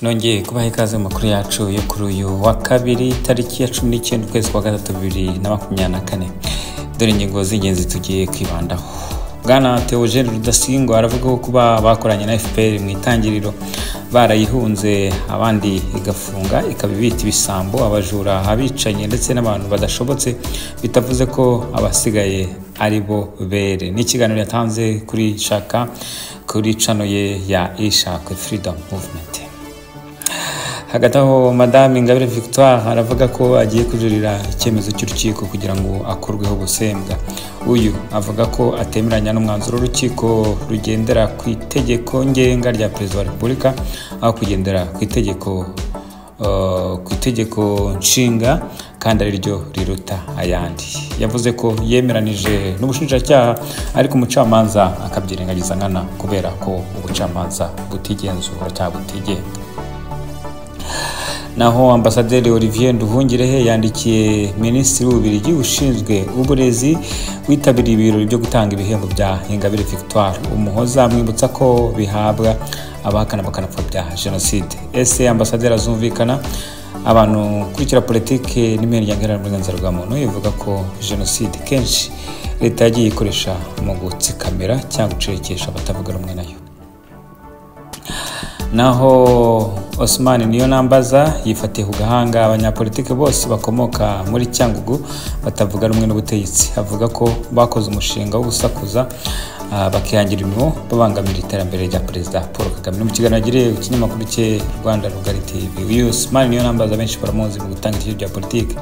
Nongeye kubaha ikaze makuru yacu yo kuri uyu wa kabiri tariki ya 19 ukwezi kwa gatatu 2024. Dore ingingo z'ingenzi tugiye kwibandaho. Bwana Theogene Rudasingwa aravuga ko kuba bakoranye na FPR mu itangiriro barayihunze abandi igafunga ikabibita ibisambo abajura abicanye ndetse n'abantu badashobotse bitavuze ko abasigaye ari bo bere. Ni ikiganiro yatanze kuri Shaka kuri channel ye ya Ishakwe Freedom Movement. Hagati aho Madame Ingabire Victoire aravuga ko agiye kujurira icyemezo cy'urukiko kugira ngo akurweho ubusembwa. Uyu avuga ko atemeranya n'umwanzuro w'urukiko rugendera ku itegeko ngenga rya Perezida wa Repubulika aho kugendera ku itegeko nshinga kandi ari ryo riruta ayandi. Yavuze ko yemeranije n'ubushinjacyaha ariko umucamanza akabyirengagiza nkana kubera ko ubucamanza butigenzura cyangwa butigenga. Naho Ambasaderi Olivier Nduhungirehe yandikiye Minisitiri w'Ububiligi ushinzwe uburezi witabiriye ibirori byo gutanga ibihembo bya Ingabire Victoire Umuhoza mwibutsa ko bihabwa abahakana bakanapfa bya genocide. Ese Ambasaderi azumvikana abantu kurikira politike n'imiryango y'uburenganzira bwa muntu ivuga ko genocide kenshi leta yagiye ikoresha mu gutsikamira cyangwa gucerekesha abatavuga rumwe nayo. Naho Osman Niyonambaza yifatiye ku gahanga abanyapolitike bose bakomoka muri Cyangugu batavuga rumwe n'ubutegetsi. Avuga ko bakoze umushinga wo gusakuza bakihangira imirimo babangamira iterambere rya Perezida Paul Kagame. Mu kiganiro yagiriye ku kinyamakuru cye Rwanda Rugari TV, uyu Osman Niyonambaza benshi baramuzi mu gutanga ikibazo cya politike,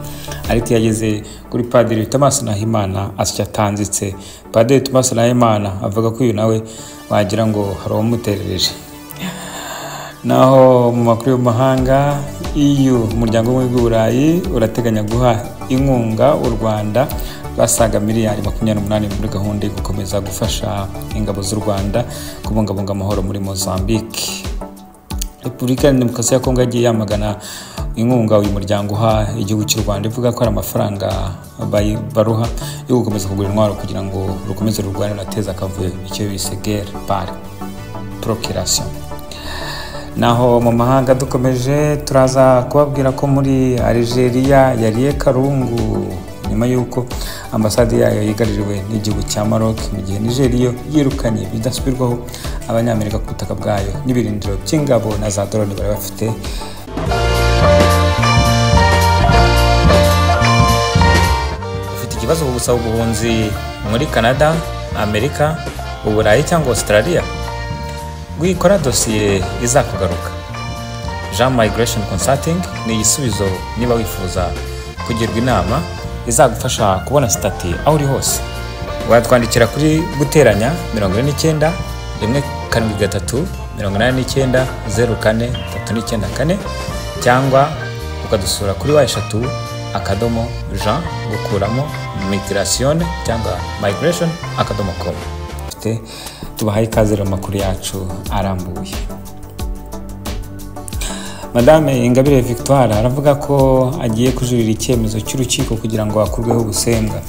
ariko yageze kuri Padiri Thomas Nahimana asya tanzitse. Padiri Thomas Nahimana avuga ko uyu nawe wagira ngo hari umuterereje. Naho mu makuru y'amahanga, EU umuryango w'Uburayi urateganya guha inkunga u Rwanda basaga miliyari 28 muri gahunda yo gukomeza gufasha ingabo z'u Rwanda kubungabunga amahoro muri Mozambique. Repubulika ya Demokarasi ya Kongo yagiye yamagana inkunga uyu muryango uha igihugu cy'u Rwanda ivuga ko ari amafaranga baruha yo gukomeza kugura intwaro kugira ngo rukomeze rurwane nateza akavuyo icyo bise guerre par procuration. Naho mu mahanga dukomeje turaza kubabwira ko muri Algeria yariye karungu nyuma yuko ambasade yayo yigaririwe n'igihugu cya Maroc, mu gihe Nigeria yirukanye bidasubirwaho abanyamerika ku butaka bwayo n'ibirindiro by'ingabo na za drone bari bafite. Ufite ikibazo ku gusaba ubuhunzi muri Canada, Amerika, Uburayi cyangwa Australia? Gwikora dosiye izakugaruka. Jean Migration Consulting ni igisubizo niba wifuza kugirwa inama izagufasha kubona stati aho uri hose. Watwandikira kuri guteranya 49 173 89 04 cyangwa ukadusura kuri wa3 akadomo Jean gukuramo migration cyangwa migration.com. Tubahaye ikaze mu makuru yacu arambuye. Madame Ingabire Victoire aravuga ko agiye kujurira icyemezo cy'urukiko kugira ngo akurweho ubusembwa.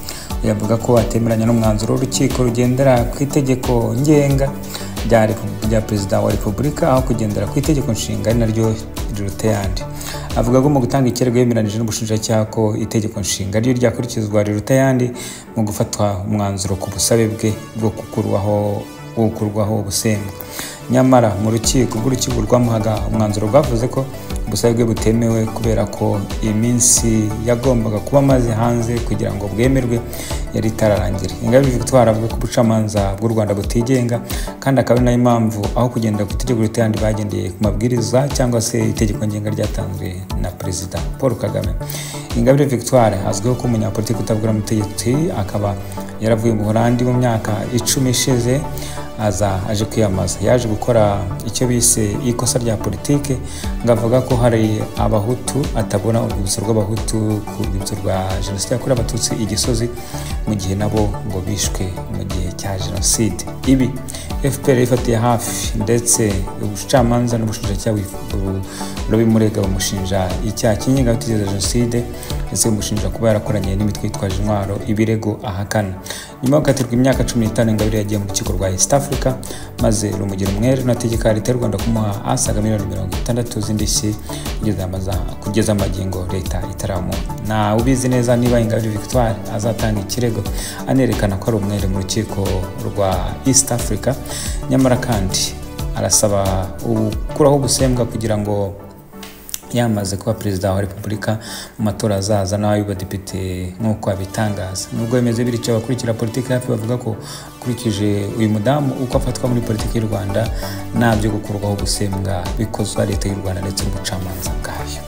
Yavuga ko atemeranya n'umwanzuro w'urukiko rugendera ku itegeko ngenga rya Perezida wa Repubulika aho kugendera ku itegeko nshinga ari naryo riruta ayandi. Avuga ko mu gutanga ikirego yemeranije n'ubushinjacyaha ko itegeko nshinga ryo ryakurikizwa riruta ayandi mu gufatwa umwanzuro ku busabe bwe bwo gukurwaho ubusembwa. Nyamara mu rukiko rwamuhaga umwanzuro rwavuze ko ubusabe bwe butemewe kubera ko iminsi yagombaga kuba maze hanze kugira ngo bwemerwe yari itararangira. Ingabire Victoire avuga ko ubucamanza bw'u Rwanda butigenga kandi akaba ari nayo impamvu aho kugendera ku itegeko ritandi bagendeye ku mabwiriza cyangwa se itegeko ngenga ryatanzwe na Perezida Paul Kagame. Ingabire Victoire azwiho ko umunyapolitiki utavuga n'umutegetsi, akaba yaravuye mu Buholandi mu myaka 10 ishize aje kwiyamaza. Yaje gukora icyo bise ikosa rya politike, ngavuga ko hari abahutu atabona urwibutso rw'abahutu ku rwibutso rwa jenoside yakorewe abatutsi igisozi mu gihe nabo ngo bishwe mu gihe cya jenoside. Ibi FPR ifatiye hafi ndetse ubucamanza n'ubushinjacyaha burabimurega bamushinja icyaha cy'ingengabitekerezo ya jenoside ndetse bamushinja kuba yarakoranye n'imitwe yitwaje intwaro, ibirego ahakana. nyuma yo gukatirwa imyaka 15 Ingabire yagiye mu rukiko rwa East Africa maze rumugira umwere n'ategeka leta y'u Rwanda kumuha asaga miliyoni 60 z'indishyi kugeza amagingo leta itaramu. Na ubizi neza niba Ingabire Victoire azatanga ikirego anerekana ko ari umwere mu rukiko rwa East Africa, nyamara kandi arasaba ukuraho gusembwa kugira ngo yamaze kuba perezida wa Repubulika mu matora azaza n'ay'abadepite nk'uko abitangaza. Nubwo bimeze bityo, abakurikira politiki hafi bavuga ko kurikije uyu mudamu uko afatwa muri politiki y'u Rwanda nabyo gukurwaho gusembwa bikozwa leta y'u Rwanda ndetse n'ubucamanza bwayo.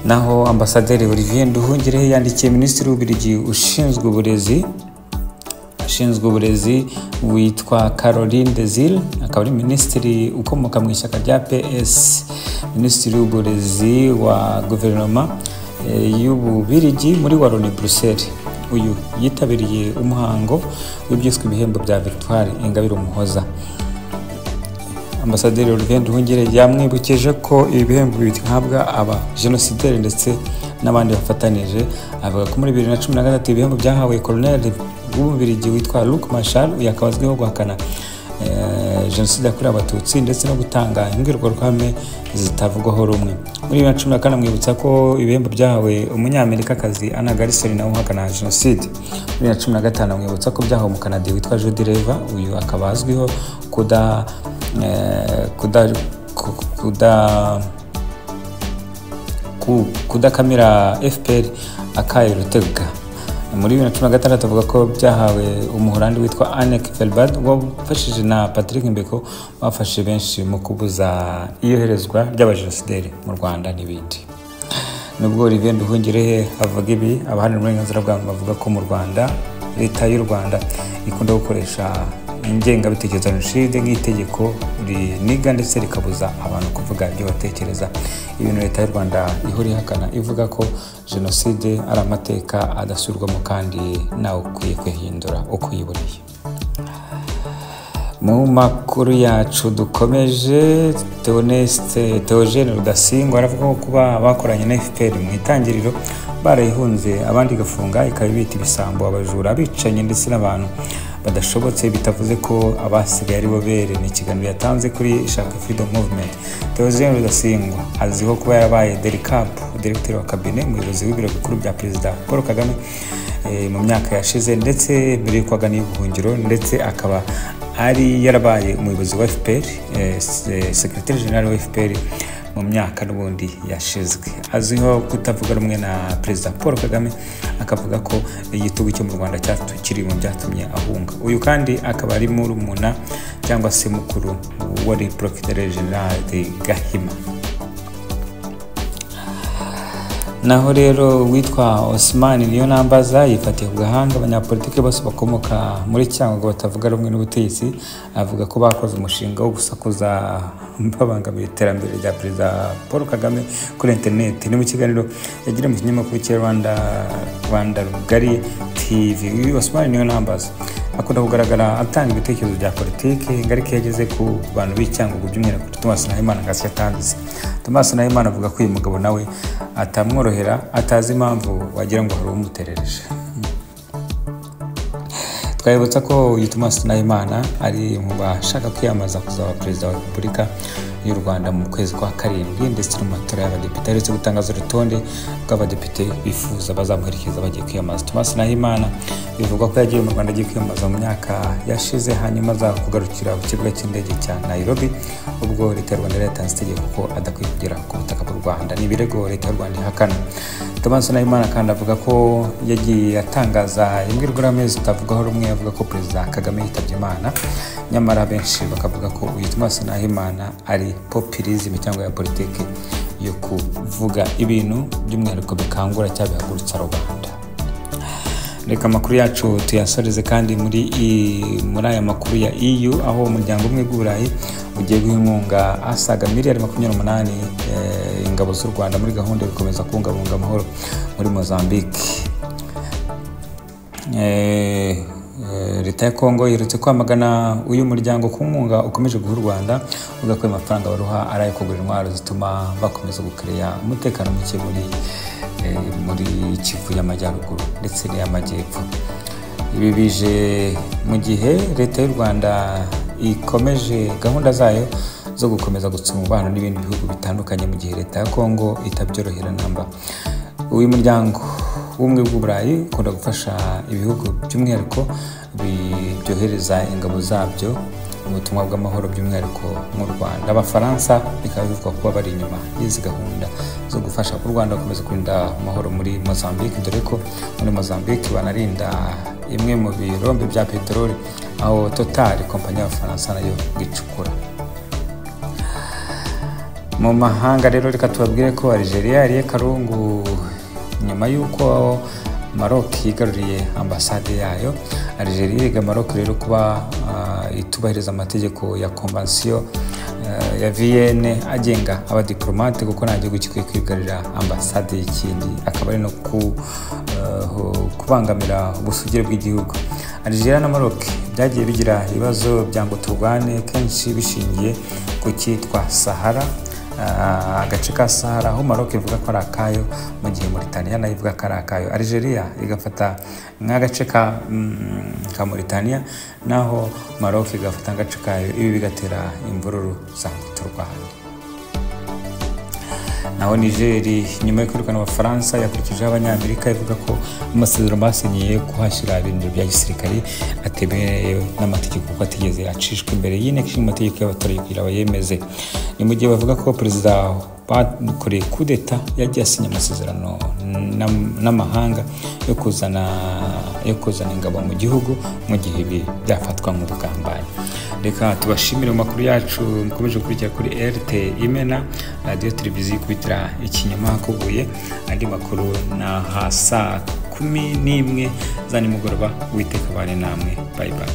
Naho ambasaderi Olivier Nduhungirehe yandikiye minisitiri w'Ububiligi ushinzwe uburezi witwa Caroline Desile, akaba ari minisitiri ukomoka mu ishyaka rya PS, minisitiri w'uburezi wa guverinoma y'Ububiligi muri Wallonie Bruxelles. Uyu yitabiriye umuhango w'ibyiswe ibihembo bya Victoire Ingabire Umuhoza. Ambasaderi Olivier Nduhungirehe yamwibukije ko ibi bihembo bihabwa aba genocidaire ndetse n'abandi bafatanije. Avuga ko muri 2013 ibihembo byahawe Colonel w'Ububiligi witwa Luc Marshal, yakabazweho guhakana jenoside yakorewe Abatutsi ndetse no gutanga imbwirwaruhame zitavugwaho rumwe. Muri 2014 mwibutsa ko ibihembo byahawe umunyamerikakazi Anna Garrison nawe uhakana jenoside. Muri 2015 mwibutsa ko byahawe umukanadi witwa Jody Rever, uyu akaba azwiho kudakamira FPR Akaye Rutega. Muri 2016 avuga ko byahawe umuhorandi witwa Anek Velbad wafashije na Patrick Mbeko bafashe benshi mu kubuza iyoherezwa ry'abajenosideri mu Rwanda n'ibindi. Nubwo Olivier Nduhungirehe avuga ibi, abahanira uburenganzira bwa muntu bavuga ko mu Rwanda leta y'u Rwanda ikunda gukoresha ingengabitekerezo ya jenoside nk'itegeko riniga ndetse rikabuza abantu kuvuga ibyo batekereza. Ibintu leta y'u Rwanda ihora ihakana, ivuga ko jenoside ari amateka adasubirwamo kandi nawe ukwiye kwihindura uko yiboneye. Mu makuru yacu dukomeje, Theogene Rudasingwa aravuga ko kuba bakoranye na FPR mu itangiriro barayihunze abandi gafunga ikabita ibisambo, abajura, abicanye ndetse n'abantu badashobotse, bitavuze ko abasigaye ari bo bere. Ni ikiganiro yatanze kuri Shaka Freedom Movement. Theogene Rudasingwa aziho kuba yarabaye directeur wa cabinet umuyobozi w'ibiro bikuru bya Perezida Paul Kagame mu myaka yashize ndetse mbere yo kwagana y'ubuhungiro, ndetse akaba ari yarabaye umuyobozi wa FPR, secretary general wa FPR mu myaka n'ubundi yashizwe. Azwiho kutavuga rumwe na Perezida Paul Kagame, akavuga ko igitugu cyo mu Rwanda kiri mu byatumye ahunga. Uyu kandi akaba ari murumuna cyangwa se mukuru wari Procureur General de Gahima. Naho rero witwa Osman Niyonambaza yifatiye ku gahanga abanyapolitike bose bakomoka muri Cyangugu batavuga rumwe n'ubutegetsi. Avuga ko bakoze umushinga wo gusakuza babangamira iterambere rya Perezida Paul Kagame kuri internet. Ni mu kiganiro yagira mu kinyamakuru cya Rwanda Rugari TV. Osman Niyonambaza akunda kugaragara atanga ibitekerezo bya politike, ingaruka yageze ku bantu b'Icyangugu by'umwihariko Thomas Nahimana ngasi yatanze. Thomas Nahimana avuga ko uyu mugabo nawe atamworohera, atazi impamvu wagira ngo hari umuterereje. Twayibutsa ko uyu Thomas Nahimana ari mu bashaka kwiyamaza kuzaba perezida wa Repubulika y'u Rwanda mu kwezi kwa karindwi, ndetse no mu matora y'abadepite aretse gutangaza urutonde rw'abadepite bifuza bazamuherekeza bagiye kwiyamaza. Thomas Nahimana bivugwa ko yagiye mu Rwanda agiye kwiyamaza mu myaka yashize, hanyuma aza kugarukira ku kibuga cy'indege cya Nairobi ubwo leta y'u Rwanda yatanze itegeko ko adakwiye kugera ku butaka bw'u Rwanda. Ni ibirego leta y'u Rwanda ihakana. Thomas Nahimana kandi avuga ko yagiye atangaza imbwirwaruhame zitavugaho rumwe, avuga ko Perezida Kagame yitabye Imana, nyamara benshi bakavuga ko uyu Thomas Nahimana ari populism cyangwa ya politike yo kuvuga ibintu by'umwihariko bikangura cyangwa bihagurutsa rubanda. Reka amakuru yacu tuyasoreze kandi muri aya makuru ya EU, aho umuryango umwe w'Uburayi ugiye guha inkunga asaga miliyari 28 ingabo z'u Rwanda muri gahunda yo gukomeza kubungabunga amahoro muri Mozambique. Leta ya Kongo yirutse kwamagana uyu muryango ku nkunga ukomeje guha u Rwanda, uvuga ko amafaranga baruha ari ayo kugura intwaro zituma bakomeza gukereya umutekano muke muri Kivu y'Amajyaruguru ndetse n'iy'Amajyepfo. Ibi bije mu gihe leta y'u Rwanda ikomeje gahunda zayo zo gukomeza gutsuma umubano n'ibindi bihugu bitandukanye, mu gihe leta ya Kongo itabyorohera namba. Uyu muryango w'ubumwe bw'Uburayi ukunda gufasha ibihugu by'umwihariko byohereza ingabo zabyo mu butumwa bw'amahoro, by'umwihariko mu Rwanda. Abafaransa bikaba bivugwa kuba bari inyuma y'izi gahunda zo gufasha u Rwanda gukomeza kurinda amahoro muri Mozambique, dore ko muri Mozambique banarinda imwe mu birombe bya peteroli aho Total, kompanyi y'Abafaransa, nayo gicukura. Mu mahanga rero reka tubabwire ko Algeria yariye karungu nyuma y'uko Maroc yigaruriye ambasade yayo. Algeria yiga Maroc rero kuba itubahiriza amategeko ya konvansiyo ya Vienne agenga abadiplomate, kuko nta gihugu gikwiye kwigarurira ambasade y'ikindi, akaba ari no kubangamira ubusugire bw'igihugu. Algeria na Maroc byagiye bigira ibibazo bya ngo turwane, kenshi bishingiye ku cyitwa Sahara, agace ka Sahara, aho Maroc ivuga ko ari akayo, mu gihe Mauritania nayo ivuga ko ari akayo. Algeria igafata nk'agace ka Mauritania, naho Maroc igafata agace kayo. Ibi bigatera imvururu za turwane. Naho Niger, nyuma yo kwirukana Abafaransa, yakurikijeho Abanyamerika, ivuga ko amasezerano basinyiye kuhashyira ibintu bya gisirikare atemewe n'amategeko, kuko atigeze acishwa imbere y'inteko ishinga amategeko y'abaturage kugira bayemeze. Ni mu gihe bavuga ko perezida bakoreye kudeta yagiye asinya amasezerano n'amahanga yo kuzana ingabo mu gihugu, mu gihe ibi byafatwa nk'ubugambanyi. Reka tubashimire mu makuru yacu mukomeje gukurikira kuri RT Imena, radio televiziyo ikubitira ikinyoma hakubuye. Andi makuru na saa 11 za nimugoroba. Uwiteka bane namwe. Bye bye.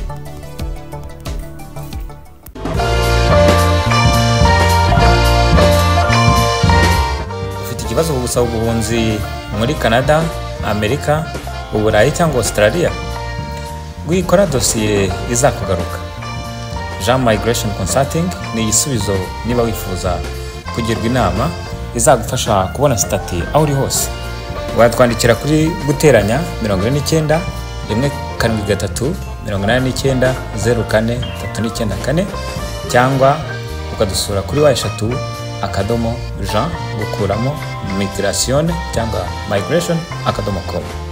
Ufite ikibazo ku gusaba ubuhunzi muri Canada, Amerika, Uburayi cyangwa Australia? Gwikora dosiye izakugaruka. Jean Migration Consulting ni igisubizo niba wifuza kugirwa inama izagufasha kubona stati aho uri hose. Watwandikira kuri guteranya 49 173 89 04 394 cyangwa ukadusura kuri wa3 akadomo Jean gukuramo migration cyangwa migration akadomo com.